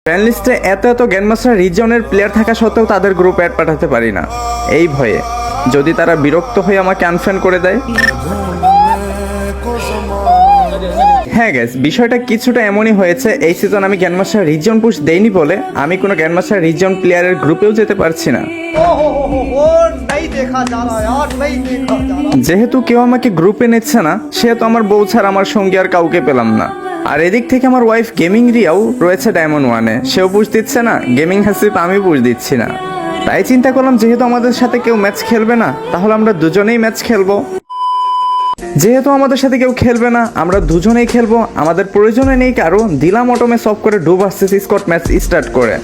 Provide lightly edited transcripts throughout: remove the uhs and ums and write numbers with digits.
Friend লিস্টে এত grandmaster রিজনের player থাকা সত্ত্বেও তাদের গ্রুপ অ্যাড পাঠাতে পারি না, এই ভয়ে যদি তারা বিরক্ত হয়ে আমাকে আনফ্রেন্ড করে দেয়। হ্যাঁ গাইস, বিষয়টা কিছুটা এমনই হয়েছে। এই সিজন আমি গ্র্যান্ডমাস্টার রিজন পুশ দেইনি বলে আমি কোনো গ্র্যান্ডমাস্টার রিজন প্লেয়ারের গ্রুপেও যেতে পারছি না। যেহেতু কেউ আমাকে গ্রুপে নিচ্ছে না, সেহেতু আমার বউ ছাড়া আমার সঙ্গী আর কাউকে পেলাম না। আর এদিক থেকে আমার ওয়াইফ গেমিং রিয়াও রয়েছে ডায়মন্ড 1-এ, সেও পুশ দিচ্ছে না। গেমিং হাসিফ আমি পুশ দিচ্ছি না। তাই চিন্তা করলাম যেহেতু আমাদের সাথে কেউ ম্যাচ খেলবে না, তাহলে আমরা দুজনেই ম্যাচ খেলবো। যেহেতু আমাদের সাথে কেউ খেলবে না, আমরা দুজনেই খেলবো। আমাদের প্রয়োজনে নেই কারো, দিলাম অটোমে সব করে do versus Scott match start করে।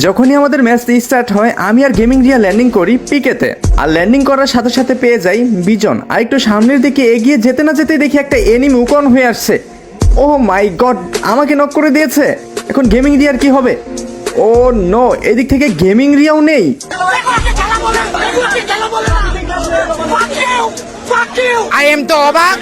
যখনই আমাদের ম্যাচ স্টার্ট হয়, আমি আর গেমিং রিয়া ল্যান্ডিং করি পিকেতে। আর ল্যান্ডিং করার সাথে সাথে পেয়ে যাই বিজন। আর একটু সামনের দিকে এগিয়ে যেতে না যেতে দেখি একটা এনিমি উকন হয়ে আসছে। ও মাই গড, আমাকে নক করে দিয়েছে। এখন গেমিং রিয়ার কি হবে? ও নো, এদিক থেকে গেমিং রিয়াও নেই। I am তো অবাক।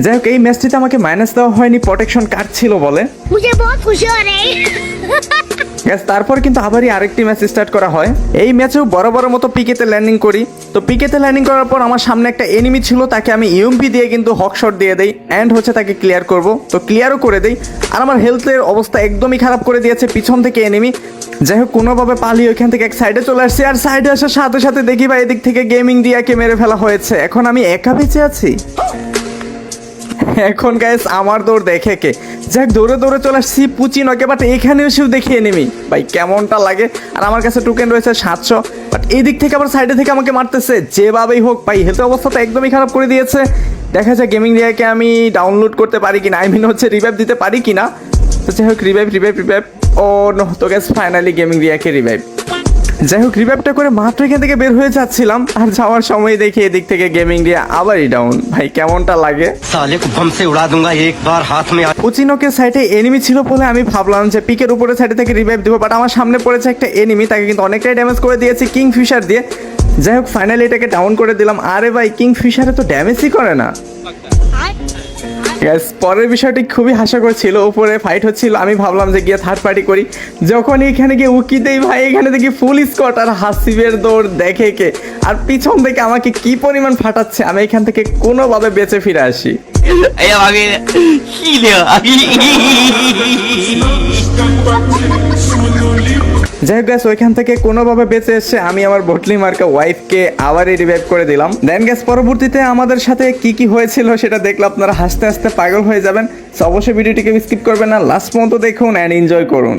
যাই হোক, এই ম্যাচটিতে আমাকে মাইনাস দেওয়া হয়নি, প্রোটেকশন কার্ড ছিল বলে। मुझे बहुत खुशी हो रही है। তারপর কিন্তু আবারই আরেকটি ম্যাচ স্টার্ট করা হয়। এই ম্যাচেও বড় মতো পিকেতে ল্যান্ডিং করি। তো পিকেতে ল্যান্ডিং করার পর আমার সামনে একটা এনিমি ছিল, তাকে আমি ইউএমপি দিয়ে কিন্তু হক শট দিয়ে দেই অ্যান্ড হচ্ছে তাকে ক্লিয়ার করব। তো ক্লিয়ারও করে দেই। আর আমার হেলথের অবস্থা একদমই খারাপ করে দিয়েছে পিছন থেকে এনিমি। যাই হোক, কোনোভাবে পালিয়ে ওইখান থেকে এক সাইডে চলে আসছি। আর সাইডে আসার সাথে সাথে দেখি ভাই এদিক থেকে গেমিং রিয়াকে মেরে ফেলা হয়েছে। এখন আমি একা বেঁচে আছি। এখন গাইস আমার দৌড় দেখে কে, যাক দৌড়ে চলে আসছি পুচি নকে। বাট এখানেও সেও দেখিয়ে নেমি ভাই কেমনটা লাগে। আর আমার কাছে টোকেন রয়েছে 700। বাট এই দিক থেকে আবার সাইডে থেকে আমাকে মারতেছে যেভাবেই হোক। ভাই হেলথ অবস্থা তো একদমই খারাপ করে দিয়েছে। দেখা যায় গেমিং রিয়াকে আমি ডাউনলোড করতে পারি কিনা, আই মিন হচ্ছে রিভাইভ দিতে পারি কিনা। তো যাই হোক, রিভাইভ। ও নো, তো গাইস ফাইনালি গেমিং রিয়াকে রিভাইভ। যাই হোক, রিভাইভটা করে মাত্র এখান থেকে বের হয়ে যাচ্ছিলাম, আর যাওয়ার সময় দেখি এদিক থেকে গেমিং রিয়া আবারই ডাউন। ভাই কেমনটা লাগে। साले को बम से उड़ा दूंगा एक बार हाथ में। পুচিনকের সাইডে এনিমি ছিল বলে আমি ভাবলাম যে পিকের উপরে সাইডে থেকে রিভাইভ দিব। বাট আমার সামনে পড়েছে একটা এনিমি, তাকে কিন্তু অনেকটাই ড্যামেজ করে দিয়েছি কিং ফিশার দিয়ে। যাই হোক, ফাইনালি এটাকে ডাউন করে দিলাম। আরে ভাই, কিং ফিশারে তো ড্যামেজই করে না। গ্যাস, পরের বিষয়টি খুবই হাস্যকর ছিল। উপরে ফাইট হচ্ছিল, আমি ভাবলাম যে গিয়ে থার্ড পার্টি করি। যখন এখানে গিয়ে উকি দেই ভাই, এখানে দেখি ফুল স্কট আর হাসিবের দৌড় দেখে কে। আর পিছন থেকে আমাকে কি পরিমাণ ফাটাচ্ছে। আমি এখান থেকে কোনোভাবে বেঁচে ফিরে আসি। যাই হোক গ্যাস, ওইখান থেকে কোনোভাবে বেঁচে এসে আমি আমার বটলি মার্কা ওয়াইফকে আবারই রিভাইভ করে দিলাম। দেন গ্যাস, পরবর্তীতে আমাদের সাথে কি হয়েছিল সেটা দেখলে আপনারা হাসতে হাসতে পাগল হয়ে যাবেন। সো অবশ্যই ভিডিওটিকে স্কিপ করবেন না, লাস্ট পর্যন্ত দেখুন অ্যান্ড এনজয় করুন।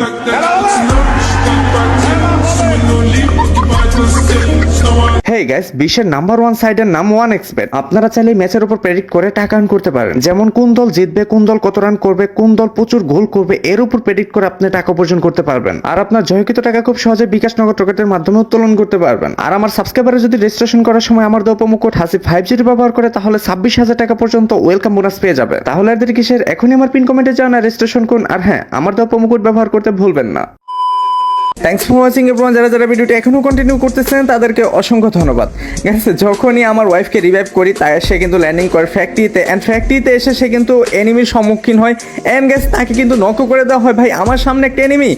হেই গাইস, বিশ্বের নাম্বার 1 সাইডের নাম 1xBet। আপনারা চাইলে ম্যাচের উপর প্রেডিক্ট করে টাকা আর্ন করতে পারেন। যেমন কোন দল জিতবে, কোন দল কত রান করবে, কোন দল প্রচুর গোল করবে, এর উপর প্রেডিক্ট করে আপনি টাকা উপার্জন করতে পারবেন। আর আপনার জয়কৃত টাকা খুব সহজে বিকাশ নগদ রকেটের মাধ্যমে উত্তোলন করতে পারবেন। আর আমার সাবস্ক্রাইবারে যদি রেজিস্ট্রেশন করার সময় আমার দেওয়া প্রোমো কোড হাসিব 5G ব্যবহার করে, তাহলে 26,000 টাকা পর্যন্ত ওয়েলকাম বোনাস পেয়ে যাবে। তাহলে আর দেরি কিসের, এখনই আমার পিন কমেন্টে যান আর রেজিস্ট্রেশন করুন। আর হ্যাঁ, আমার দেওয়া প্রোমো কোড ব্যবহার করতে ভুলবেন না। Thanks for watching everyone. যারা ভিডিওটি এখনো কন্টিনিউ করতেছেন তাদেরকে অসংখ্য ধন্যবাদ। গেছে, যখনই আমার ওয়াইফকে রিভাইভ করি তাই সে কিন্তু ল্যান্ডিং করে ফ্যাক্টরিতে। অ্যান্ড ফ্যাক্টরিতে এসে সে কিন্তু এনিমির সম্মুখীন হয়। অ্যান্ড গ্যাস, তাকে কিন্তু নকও করে দেওয়া হয়। ভাই আমার সামনে একটা এনিমি,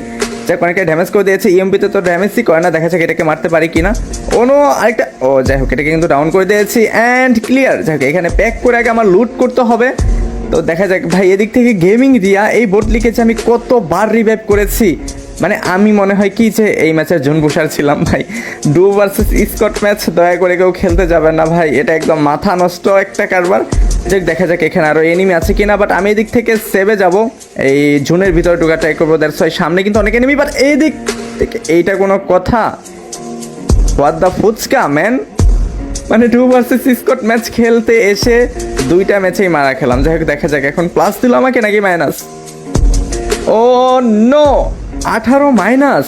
যাক অনেকটা ড্যামেজ করে দিয়েছে। ইএমপিতে তো ড্যামেজই করে না। দেখা যাক এটাকে মারতে পারি কিনা। নো, আরেকটা। ও যাই হোক, এটাকে কিন্তু ডাউন করে দিয়েছি অ্যান্ড ক্লিয়ার। যাই হোক, এখানে প্যাক করে আগে আমার লুট করতে হবে। তো দেখা যাক ভাই, এদিক থেকে গেমিং রিয়া এই বোর্ড লিখেছে আমি কতবার রিভাইভ করেছি। মানে আমি মনে হয় কি যে এই ম্যাচের জুন বুসার ছিলাম। ভাই ডু ভার্সেস স্কট ম্যাচ দয়া করে কেউ খেলতে যাবেন না ভাই, এটা একদম মাথা নষ্ট একটা কারবার। দেখা যাক এখানে আরো এনিমি আছে কিনা। বাট আমি এদিক থেকে সেভে যাব, এই জুনের ভিতরে ঢোকা ট্রাই করবো। দ্যাটস ওয়াই সামনে কিন্তু অনেক এনিমি। বাট এই দিক থেকে এইটা কোনো কথা? What the fuchka man. মানে ডু ভার্সেস স্কট ম্যাচ খেলতে এসে 2টা ম্যাচেই মারা খেলাম। যাই হোক, দেখা যাক এখন প্লাস দিল আমাকে নাকি মাইনাস। ও নো, 18 মাইনাস।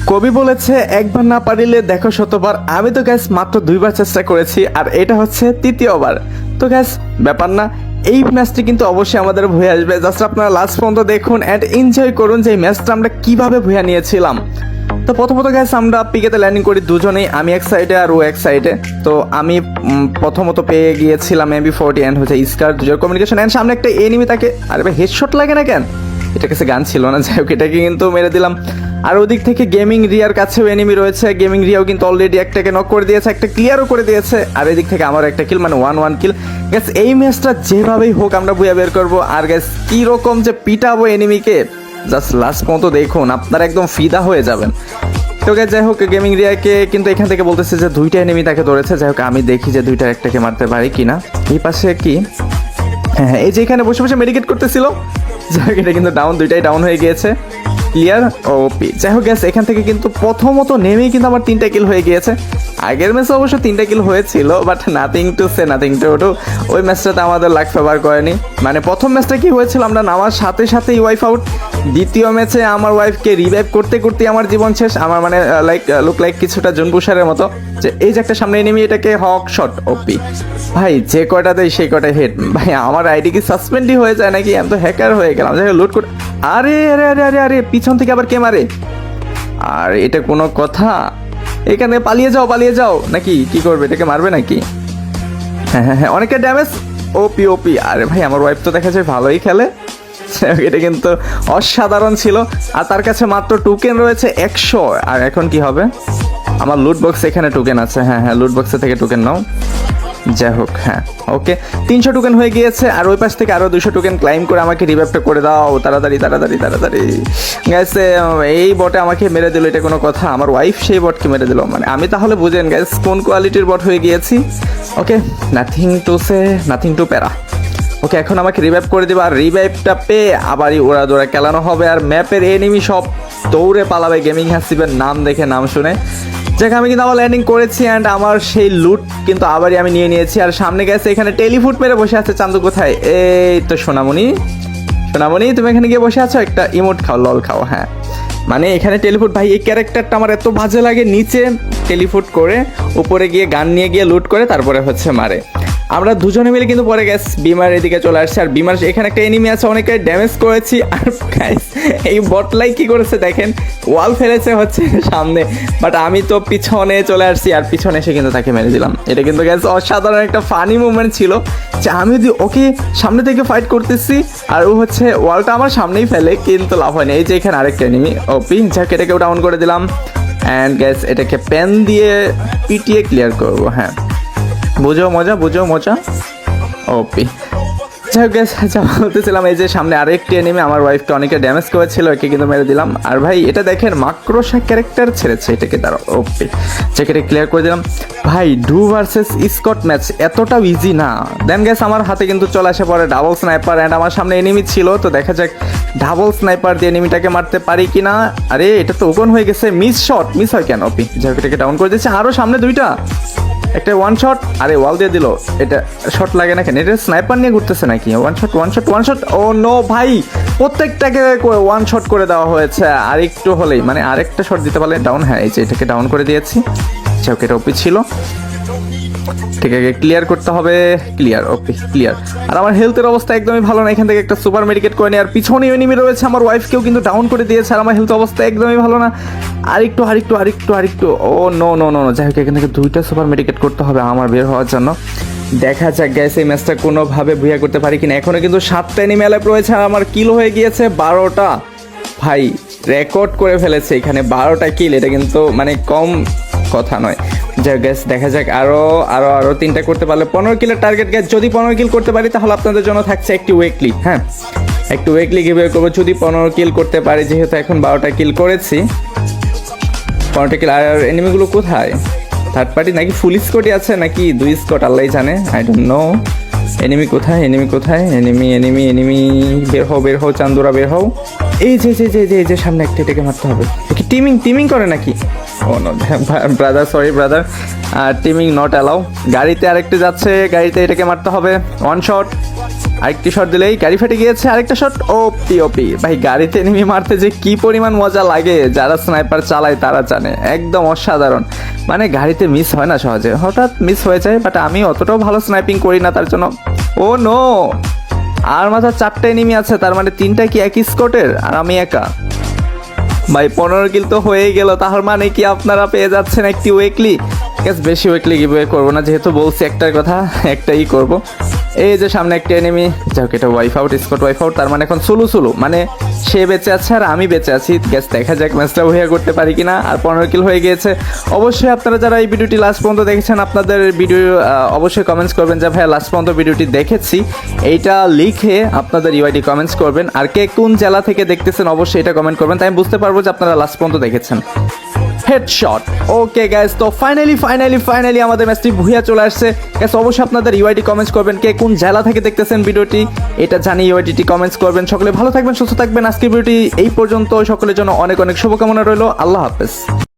কবি বলেছে একবার না পারিলে দেখো শতবার। আমি তো গ্যাস মাত্র 2বার চেষ্টা করেছি, আর এটা হচ্ছে 3য়-বার। তো গ্যাস ব্যাপার না, এই ম্যাচটি কিন্তু অবশ্যই আমাদের ভুয়ে আসবে। জাস্ট আপনারা লাস্ট পর্যন্ত দেখুন অ্যান্ড এনজয় করুন যে এই ম্যাচটা আমরা কিভাবে ভুয়া নিয়েছিলাম। তো প্রথমত গাইস আমরা পিকেতে ল্যান্ডিং করি দুজনেই, আমি এক সাইডে আর ও এক সাইডে। তো আমি প্রথমত পেয়ে গিয়েছিলাম MP40 এন্ড হচ্ছে স্কার দুজোর কমিউনিকেশন এন্ড সামনে একটা এনিমি তাকে, আরে ভাই হেডশট লাগে না কেন, এটা কাছে গান ছিল না, যাই হোক এটাকে কিন্তু মেরে দিলাম। আর ওদিক থেকে গেমিং রিয়ার কাছেও এনিমি রয়েছে, গেমিং রিয়াও কিন্তু অলরেডি একটাকে নক করে দিয়েছে, একটা ক্লিয়ারও করে দিয়েছে। আর এদিক থেকে আমার একটা কিল, মানে 1-1 কিল। গ্যাস এই ম্যাচটা যেভাবেই হোক আমরা বুয়া বের করবো। আর গ্যাস কি রকম যে পিটাবো এনিমিকে জাস্ট লাস্ট পর্যন্ত দেখুন, আপনারা একদম ফিদা হয়ে যাবেন। তো গ্যাস যাই হোক গেমিং রিয়াকে কিন্তু এখান থেকে বলতেছে যে দুইটা এনিমি তাকে ধরেছে। যাই হোক আমি দেখি যে দুইটার একটাকে মারতে পারি কিনা। এই পাশে কি, হ্যাঁ এই যে এখানে বসে বসে মেডিকেট করতেছিল, যাই হোক এটা কিন্তু ডাউন, দুইটাই ডাউন হয়ে গিয়েছে, ক্লিয়ার ওপি। যাই হোক গ্যাস এখান থেকে কিন্তু প্রথমত নেমেই কিন্তু আমার 3টা কিল হয়ে গিয়েছে। আগের ম্যাচে অবশ্য 3টা কিল হয়েছিল, but nothing to say nothing to do, ওই ম্যাচটাতে আমাদের লাক ফেভার করেনি। মানে প্রথম ম্যাচটা কি হয়েছিল, আমরা নামার সাথে সাথেই ওয়াইফ আউট। দ্বিতীয় ম্যাচে আমার ওয়াইফকে রিভাইভ করতে করতে আমার জীবন শেষ। আমার মানে লুক লাইক কিছুটা জুনপুষারের মতো, যে এই যে একটা সামনে এনিমি, এটাকে হক শট ওপি। ভাই যে কয়টা দেয় সেই কয়টা হেড। ভাই আমার আইডি কি সাসপেন্ডই হয়ে যায় নাকি, আমি তো হ্যাকার হয়ে গেলাম। যাই হোক লুট করে, আরে আরে আরে আরে আরে পিছন থেকে আবার কে মারে, আর এটা কোনো কথা, এখান থেকে পালিয়ে যাও নাকি, কি করবে, এটাকে মারবে নাকি? হ্যাঁ হ্যাঁ হ্যাঁ অনেকটা ড্যামেজ, ওপি। আরে ভাই আমার ওয়াইফ তো দেখা যায় ভালোই খেলে, এটা কিন্তু অসাধারণ ছিল। আর তার কাছে মাত্র টোকেন রয়েছে 100। আর এখন কি হবে, আমার লুট বক্স এখানে টোকেন আছে, হ্যাঁ হ্যাঁ লুট বক্সে থেকে টোকেন নাও। যাই হোক হ্যাঁ ওকে 300 টোকেন হয়ে গিয়েছে। আর ওই পাশ থেকে আরো 200 টোকেন ক্লাইম করে আমাকে রিভাইভটা করে দাও তাড়াতাড়ি। গ্যাস এই বটে আমাকে মেরে দিল, এটা কোনো কথা? আমার ওয়াইফ সেই বটকে মেরে দিল, মানে আমি তাহলে বুঝেন গ্যাস কোন কোয়ালিটির বট হয়ে গিয়েছি। ওকে nothing to say, nothing to প্যারা। ওকে এখন আমাকে রিভাইভ করে দেবে, আর রিভাইভটা পেয়ে আবারই ওরা দৌড়া খেলানো হবে। আর ম্যাপের এনিমি সব দৌড়ে পালাবে গেমিং হাসিবের নাম দেখে, নাম শুনে। যেখানে আমি কিন্তু আবার ল্যান্ডিং করেছি অ্যান্ড আমার সেই লুট কিন্তু আবারই আমি নিয়ে নিয়েছি। আর সামনে গেছে এখানে টেলিফুট মেরে বসে আছে চান্দু, কোথায়? এই তো সোনামণি তুমি এখানে গিয়ে বসে আছো, একটা ইমোট খাও, লল খাও। হ্যাঁ মানে এখানে টেলিফুট, ভাই এই ক্যারেক্টারটা আমার এত বাজে লাগে, নিচে টেলিফুট করে উপরে গিয়ে গান নিয়ে গিয়ে লুট করে তারপরে হচ্ছে মারে। আমরা দুজনে মিলে কিন্তু পরে গ্যাস বিমার এদিকে চলে আসছে। আর বিমার এখানে একটা এনিমি আছে, অনেকটাই ড্যামেজ করেছি। আর গাইস এই বটলাই কি করেছে দেখেন, ওয়াল ফেলেছে হচ্ছে সামনে, বাট আমি তো পিছনে চলে আসছি আর পিছনে এসে কিন্তু তাকে মেরে দিলাম। এটা কিন্তু গ্যাস অসাধারণ একটা ফানি মুভমেন্ট ছিল, যে আমি যদি ওকে সামনে থেকে ফাইট করতেছি আর ও হচ্ছে ওয়ালটা আমার সামনেই ফেলে, কিন্তু লাভ হয়নি। এই যে এখানে আরেকটা এনিমি ওপি, যাকে এটাকেও ডাউন করে দিলাম। অ্যান্ড গ্যাস এটাকে পেন দিয়ে পিটিয়ে ক্লিয়ার করবো। হ্যাঁ বুঝো মজা ওপি। যাই হোক গ্যাস যা বলতেছিলাম, এই যে সামনে আরেকটি এনিমি আমার ওয়াইফকে অনেকে ড্যামেজ করেছিল, একে কিন্তু মেরে দিলাম। আর ভাই এটা দেখেন মাক্রোসা ক্যারেক্টার ছেড়েছে, এটাকে তারা ওপি, জ্যাকেটে ক্লিয়ার করে দিলাম। ভাই ডু ভার্সেস স্কট ম্যাচ এতটাও ইজি না। দেন গ্যাস আমার হাতে কিন্তু চলে আসে পরে ডাবল স্নাইপার, অ্যান্ড আমার সামনে এনিমি ছিল, তো দেখা যাক ডাবল স্নাইপার দিয়ে এনিমিটাকে মারতে পারি কিনা। আরে এটা তো ওপেন হয়ে গেছে, মিস হয় কেন ওপি। যাই হোক এটাকে ডাউন করে দিচ্ছে, আরও সামনে দুইটা, একটা ওয়ান শট, আরে ওয়াল দিয়ে দিল, এটা শট লাগে না কেন, এটা স্নাইপার নিয়ে ঘুরতেছে নাকি? ওয়ান শট, ও নো ভাই প্রত্যেকটাকে ওয়ান শট করে দেওয়া হয়েছে। আর একটু হলেই মানে আরেকটা শট দিতে পারলে ডাউন। হ্যাঁ এই যে এটাকে ডাউন করে দিয়েছি। যাই হোক এটা ওপি ছিল, ঠিক আছে ক্লিয়ার করতে হবে, ক্লিয়ার। আর আমার হেলথের অবস্থা একদমই ভালো না, এখান থেকে একটা সুপার মেডিকেট করে নিই। আর পিছনে এনিমি রয়েছে, আমার ওয়াইফকেও কিন্তু ডাউন করে দিয়েছে, আর আমার হেলথ অবস্থা একদমই ভালো না। আরেকটু ও নো। যাই হোক এখান থেকে 2টা সুপার মেডিকেট করতে হবে আমার বের হওয়ার জন্য। দেখা যাক গ্যাস এই ম্যাচটা কোনোভাবে ভুইয়া করতে পারি কিনা। এখনো কিন্তু 7টা এনিমি অ্যালাইভ রয়েছে, আর আমার কিল হয়ে গিয়েছে 12টা। ভাই রেকর্ড করে ফেলেছে এখানে 12টা কিল, এটা কিন্তু মানে কম কথা নয়। যাই গ্যাস দেখা যাক আরো 3টা করতে পারলে 15 কিলের টার্গেট। গ্যাস যদি 15 কিল করতে পারি তাহলে আপনাদের জন্য থাকছে একটি উইকলি, হ্যাঁ একটু উইকলি গিভওয়ে করবো যদি 15 কিল করতে পারি, যেহেতু এখন 12টা কিল করেছি। 15টা কিল। আর এনিমিগুলো কোথায়? থার্ড পার্টি নাকি ফুল স্কোয়াডই আছে নাকি 2 স্কোয়াড, আল্লাহ জানে, আই ডোন্ট নো। এনিমি কোথায়? এনিমি বের হও চান্দুরা বের হও। এই যে সামনে একটা, এটাকে মারতে হবে। কি টিমিং করে নাকি? Oh no brother, sorry brother, teaming not allow. গাড়িতে আরেকটা যাচ্ছে, গাড়িতে এটাকে মারতে হবে। ওয়ান শট, আরেকটি শট দিলেই গাড়ি ফেটে গিয়েছে, আরেকটা শট। ওপি ভাই গাড়িতে এনিমি মারতে যে কি পরিমাণ মজা লাগে, যারা স্নাইপার চালায় তারা জানে, একদম অসাধারণ। মানে গাড়িতে মিস হয় না সহজে, হঠাৎ মিস হয়ে যায়, বাট আমি অতটাও ভালো স্নাইপিং করি না তার জন্য। ও নো, আর মাথা 4টা এনিমি আছে, তার মানে 3টা কি একই স্কটের আর আমি একা। ভাই 15 কিল তো হয়েই গেল, তার মানে কি আপনারা পেয়ে যাচ্ছেন একটি উইকলি। গ্যাস বেশি উইকলি গিভওয়ে করবো না, যেহেতু বলছি একটার কথা, একটাই করব। এই যে সামনে একটা এনিমি, যাক এটা wife out, Scott wife out, তার মানে এখন সুলু মানে সে বেঁচে আছে আর আমি বেঁচে আছি। গ্যাস দেখা যাক ম্যাচটা হইয়া করতে পারি কিনা। আর 15 কিল হয়ে গিয়েছে। অবশ্যই আপনারা যারা এই ভিডিওটি লাস্ট পর্যন্ত দেখেছেন, আপনাদের ভিডিও অবশ্যই কমেন্টস করবেন যে ভাইয়া লাস্ট পর্যন্ত ভিডিওটি দেখেছি, এইটা লিখে আপনাদের ইউআইডি কমেন্টস করবেন। আর কে কোন জেলা থেকে দেখতেছেন অবশ্যই এটা কমেন্ট করবেন, তাই আমি বুঝতে পারবো যে আপনারা লাস্ট পর্যন্ত দেখেছেন। হেডশট। ওকে গাইস, তো ফাইনালি আমাদের ম্যাচটি ভুইয়া চলে আসছে। গাইস অবশ্যই আপনাদের ইউআইডি কমেন্টস করবেন, কে কোন জেলা থেকে দেখতেছেন ভিডিওটি এটা জানিয়ে ইউআইডিটি কমেন্টস করবেন। সকলে ভালো থাকবেন, সুস্থ থাকবেন। আজকের ভিডিওটি এই পর্যন্ত, সকলের জন্য অনেক শুভকামনা রইল। আল্লাহ হাফেজ।